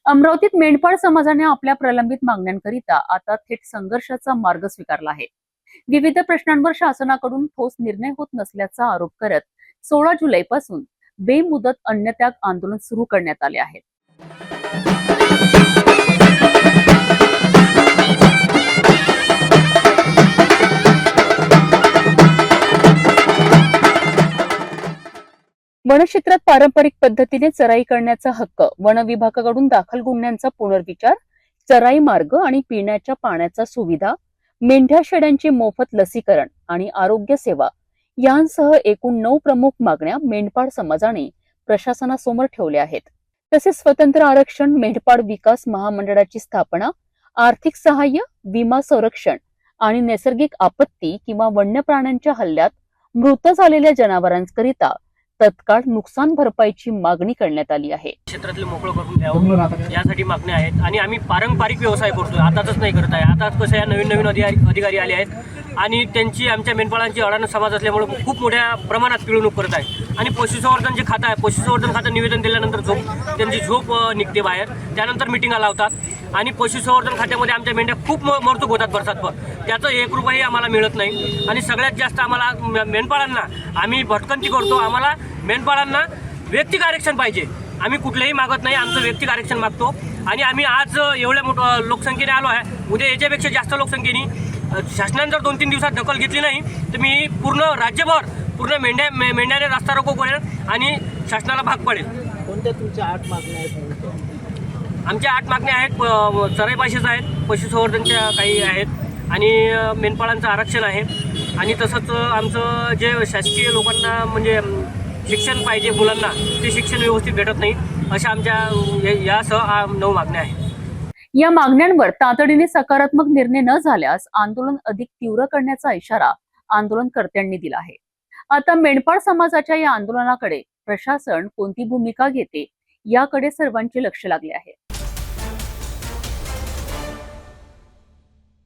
अमरावतीत मेंढपाळ समाजाने आपल्या प्रलंबित मागण्यांकरिता आता थेट संघर्षाचा मार्ग स्वीकारला आहे। विविध प्रश्नांवर शासनाकडून ठोस निर्णय होत नसल्याचा आरोप करत 16 जुलैपासून बेमुदत अन्नत्याग आंदोलन सुरू करण्यात आले आहे। वनक्षेत्रात पारंपरिक पद्धतीने चराई करण्याचा हक्क, वन विभागाकडून दाखल गुन्ह्यांचा पुनर्विचार, चराई मार्ग आणि पिण्याच्या पाण्याचा सुविधा, मेंढ्या शेड्यांचे मोफत लसीकरण आणि आरोग्य सेवा यांसह एकूण 9 प्रमुख मागण्या मेंढपाळ समाजाने प्रशासनासमोर ठेवल्या आहेत। तसेच स्वतंत्र आरक्षण, मेंढपाळ विकास महामंडळाची स्थापना, आर्थिक सहाय्य, विमा संरक्षण आणि नैसर्गिक आपत्ती किंवा वन्य प्राण्यांच्या हल्ल्यात मृत झालेल्या जनावरांकरिता तत्काळ नुकसान भरपाईची मागणी करण्यात आली आहे। क्षेत्रातले मोकळं करून द्यावं यासाठी मागण्या आहेत आणि आम्ही पारंपरिक व्यवसाय करतोय, आताच नाही करत आहे। आता कसं आहे, नवीन अधिकारी आले आहेत आणि त्यांची आमच्या मेंढपाळांची अडाणी समाज असल्यामुळे खूप मोठ्या प्रमाणात पिळवणूक करत आहे। आणि पशुसंवर्धन जे खातं आहे, पशुसंवर्धन खातं निवेदन दिल्यानंतर त्यांची झोप निघते बाहेर, त्यानंतर मिटिंगा लावतात आणि पशुसंवर्धन खात्यामध्ये आमच्या मेंढ्या खूप मरतूक होतात बरसात, त्याचं 1 रुपयाही आम्हाला मिळत नाही। आणि सगळ्यात जास्त आम्हाला मेंढपाळांना आम्ही भटकंती करतो, आम्हाला मेंढपाळांना वैयक्तिक आरक्षण पाहिजे। आम्ही कुठलंही मागत नाही, आमचं वैयक्तिक आरक्षण मागतो। आणि आम्ही आज एवढ्या मोठ्या लोकसंख्येने आलो आहे, उद्या याच्यापेक्षा जास्त लोकसंख्येने शासनाने जर 2-3 दिवसात दखल घेतली नाही तर मी पूर्ण राज्यभर पूर्ण मेंढ्याने रस्ता रोको करेल आणि शासनाला भाग पडेल। कोणत्या तुमच्या 8 मागण्या आहेत? आमच्या 8 मागण्या आहेत, चराई पाशीच्या आहेत, पशुसंवर्धनच्या काही आहेत आणि मेंढपाळांचं आरक्षण आहे। आणि तसंच आमचं जे शासकीय लोकांना म्हणजे शिक्षण पाहिजे मुलांना, ते शिक्षण व्यवस्थित भेटत नाही, अशा आमच्या यासह 9 मागण्या आहेत। या मागण्यांवर तातडीने सकारात्मक निर्णय न झाल्यास आंदोलन अधिक तीव्र करण्याचा इशारा आंदोलनकर्त्यांनी दिला आहे। आता मेंढपाळ समाजाच्या या आंदोलनाकडे प्रशासन कोणती भूमिका घेते याकडे सर्वांचे लक्ष लागले आहे।